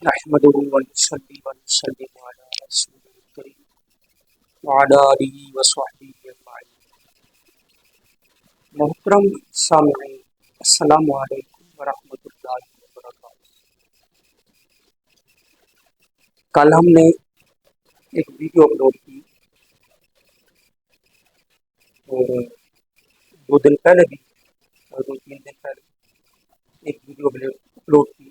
نحمده ونصلي ونسلم على رسوله الكريم وعلى آله وصحبه أجمعين۔ محترم سامعین، السلام علیکم ورحمۃ اللہ وبرکاتہ۔ کل ہم نے ایک ویڈیو اپلوڈ کی اور 2 دن پہلے بھی اور 2-3 دن پہلے ایک ویڈیو اپلوڈ کی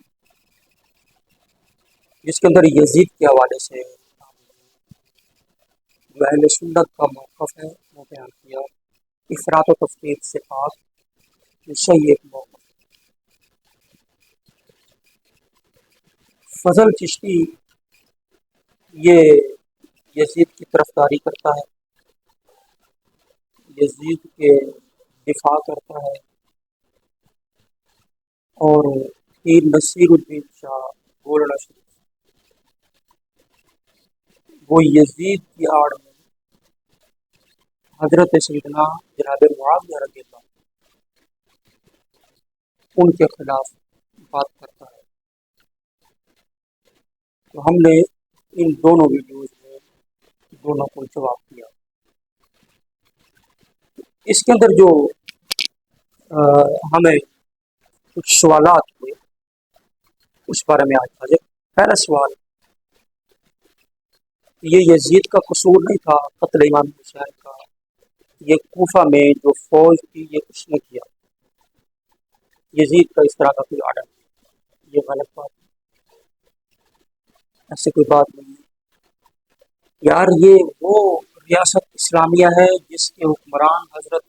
جس کے اندر یزید کے حوالے سے جو اہل سنت کا موقف ہے وہ بیان کیا۔ افراط و تفریط سے پاک یہ صحیح ایک موقف۔ فضل چشتی یہ یزید کی طرفداری کرتا ہے، یزید کے دفاع کرتا ہے، اور پیر نصیر الدین شاہ گولڑا شریف وہ یزید کی آڑ میں حضرت سیدنا جناب معاویہ رضی اللہ ان کے خلاف بات کرتا ہے۔ تو ہم نے ان دونوں ویڈیوز میں دونوں کو جواب دیا۔ اس کے اندر جو ہمیں کچھ سوالات ہوئے اس بارے میں آج حاضر۔ پہلا سوال، یہ یزید کا قصور نہیں تھا قتل امام حسین کا، یہ کوفہ میں جو فوج تھی یہ کس نے کیا؟ یزید کا اس طرح کا کوئی آرڈر نہیں، یہ غلط بات ہے، ایسے کوئی بات نہیں ہے یار۔ یہ وہ ریاست اسلامیہ ہے جس کے حکمران حضرت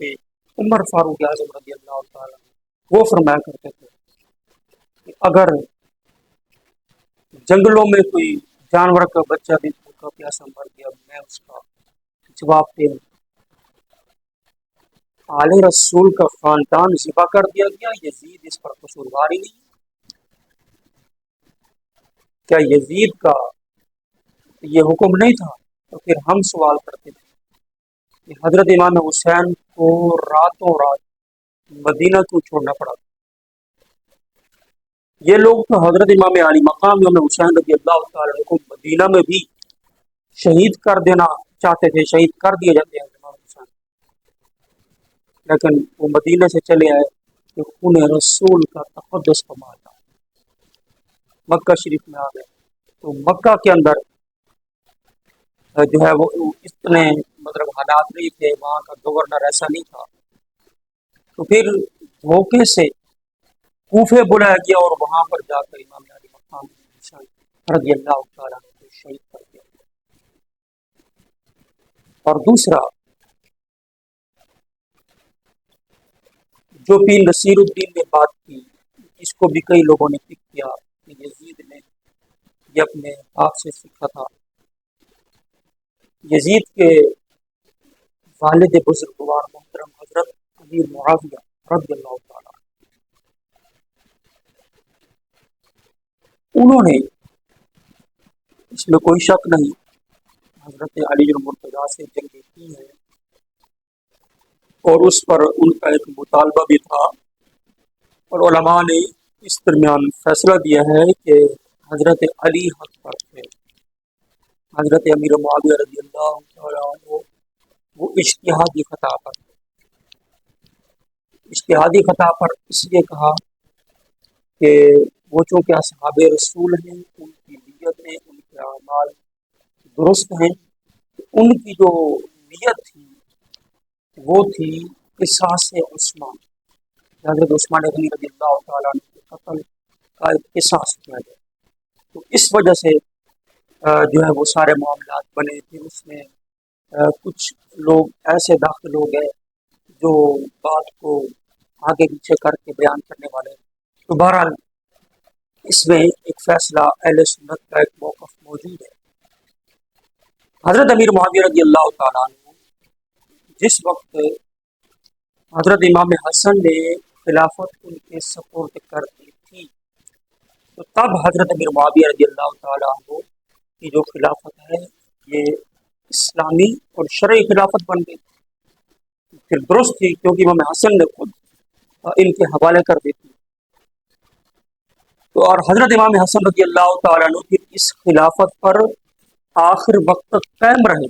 عمر فاروق اعظم رضی اللہ تعالیٰ وہ فرمایا کرتے تھے کہ اگر جنگلوں میں کوئی جانور کا بچہ بھی بھوکا پیاسا مر گیا میں اس کا جواب دے دوں۔ آل رسول کا خاندان ذبح کر دیا گیا، یزید اس پر قصوروار ہی نہیں۔ کیا یزید کا یہ حکم نہیں تھا؟ تو پھر ہم سوال کرتے تھے کہ حضرت امام حسین کو راتوں رات مدینہ کیوں چھوڑنا پڑا؟ یہ لوگ تو حضرت امام علی مقام امام حسین رضی اللہ تعالیٰ عنہ کو مدینہ میں بھی شہید کر دینا چاہتے تھے، شہید کر دیے جاتے ہیں امام حسین، لیکن وہ مدینہ سے چلے آئے کہ انہیں رسول کا تقدس کا مانا مکہ شریف میں آ گئے۔ تو مکہ کے اندر جو ہے وہ اتنے مطلب حالات نہیں تھے، وہاں کا گورنر ایسا نہیں تھا، تو پھر دھوکے سے کوفے بلایا گیا اور وہاں پر جا کر امام علی مقام حسین رضی اللہ تعالیٰ عنہ کو شہید کر دیا۔ اور دوسرا، جو پیر نصیر الدین نے بات کی اس کو بھی کئی لوگوں نے پک کیا کہ یزید نے یہ اپنے آپ سے سیکھا تھا۔ یزید کے والد بزرگوار محترم حضرت امیر معاویہ رضی اللہ تعالیٰ انہوں نے، اس میں کوئی شک نہیں، حضرت علی المرتضیٰ سے جنگیں کی ہیں اور اس پر ان کا ایک مطالبہ بھی تھا، اور علماء نے اس درمیان فیصلہ دیا ہے کہ حضرت علی حق پر تھے، حضرت امیر معاویہ رضی اللہ تعالیٰ عنہ وہ اجتہادی خطا پر تھے۔ اجتہادی خطا پر اس لیے کہا کہ وہ چونکہ اصحاب رسول ہیں، ان کی نیتیں، ان کے اعمال درست ہیں، ان کی جو نیت تھی وہ تھی قصاص عثمان، حضرت عثمان غنی رضی اللہ تعالیٰ عنہ کے قتل کا ایک قصاص کیا جائے۔ تو اس وجہ سے جو ہے وہ سارے معاملات بنے تھے۔ اس میں کچھ لوگ ایسے داخل ہو گئے جو بات کو آگے پیچھے کر کے بیان کرنے والے۔ تو بہرحال اس میں ایک فیصلہ اہل سنت کا ایک موقف موجود ہے۔ حضرت امیر معاویہ رضی اللہ تعالیٰ عنہ جس وقت حضرت امام حسن نے خلافت ان کے سپرد کر دی تھی تو تب حضرت امیر معاویہ رضی اللہ تعالیٰ عنہ کی جو خلافت ہے یہ اسلامی اور شرعی خلافت بن گئی، پھر درست تھی کیونکہ امام حسن نے خود ان کے حوالے کر دی تھی۔ تو اور حضرت امام حسن رضی اللہ تعالیٰ عنہ کی اس خلافت پر آخر وقت تک قائم رہے،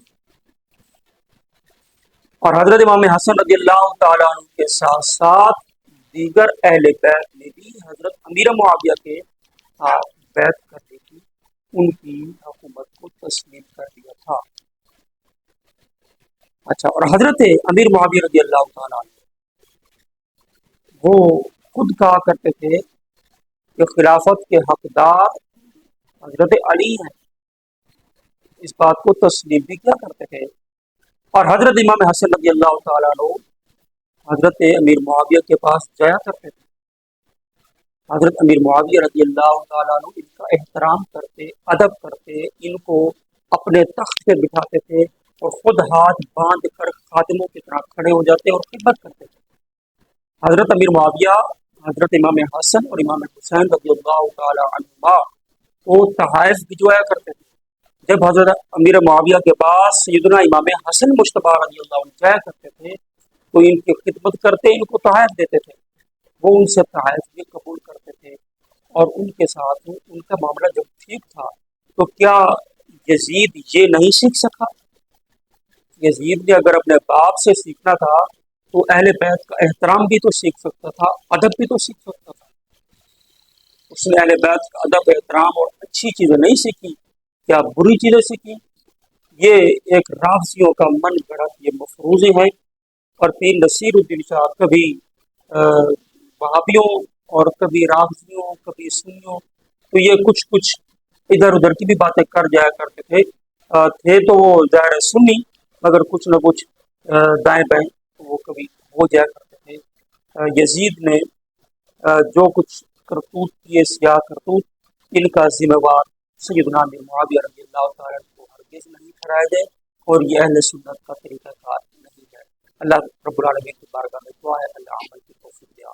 اور حضرت امام حسن رضی اللہ تعالیٰ عنہ کے ساتھ ساتھ دیگر اہل بیت نے بھی حضرت امیر معاویہ کے ساتھ بیعت کرنے کی ان کی حکومت کو تسلیم کر دیا تھا۔ اچھا، اور حضرت امیر معاویہ رضی اللہ تعالیٰ عنہ وہ خود کہا کرتے تھے کہ خلافت کے حقدار حضرت علی ہیں، اس بات کو تسلیم بھی کیا کرتے تھے۔ اور حضرت امام حسن رضی اللہ تعالیٰ عنہ حضرت امیر معاویہ کے پاس جایا کرتے تھے، حضرت امیر معاویہ رضی اللہ تعالیٰ عنہ ان کا احترام کرتے، ادب کرتے، ان کو اپنے تخت پہ بٹھاتے تھے اور خود ہاتھ باندھ کر خادموں کی طرح کھڑے ہو جاتے اور خدمت کرتے تھے۔ حضرت امیر معاویہ حضرت امام حسن اور امام حسین رضی اللہ تعالیٰ عنہما کو تحائف بھجوایا کرتے تھے۔ جب حضرت امیر معاویہ کے پاس سیدنا امام حسن مجتبی رضی اللہ عنہ جایا کرتے تھے تو ان کی خدمت کرتے، ان کو تحائف دیتے تھے، وہ ان سے تحائف بھی قبول کرتے تھے، اور ان کے ساتھ ان کا معاملہ جب ٹھیک تھا تو کیا یزید یہ نہیں سیکھ سکا؟ یزید نے اگر اپنے باپ سے سیکھنا تھا تو اہل بیت کا احترام بھی تو سیکھ سکتا تھا، ادب بھی تو سیکھ سکتا تھا۔ اس نے اہل بیت کا ادب، احترام اور اچھی چیزیں نہیں سیکھی، کیا بری چیزیں سیکھی؟ یہ ایک رافضیوں کا من گھڑت یہ مفروضے ہیں، اور پیر نصیر الدین شاہ کبھی وہابیوں اور کبھی رافضیوں، کبھی سنیوں، تو یہ کچھ ادھر ادھر کی بھی باتیں کر جایا کرتے تھے۔ تھے تو وہ ظاہر سنی، مگر کچھ نہ کچھ دائیں بائیں وہ کبھی ہو جایا کرتے تھے۔ یزید نے جو کچھ کرتوت کیے، سیاہ کرتوت، ان کا ذمہ وار سیدنا امیر معاویہ رضی اللہ تعالیٰ کو ہرگز نہیں ٹھہرایا جائے، اور یہ اہل سنت کا طریقہ کار نہیں ہے۔ اللہ رب العالمین کی بارگاہ میں دعا ہے اللہ عمل کی توفیق دے۔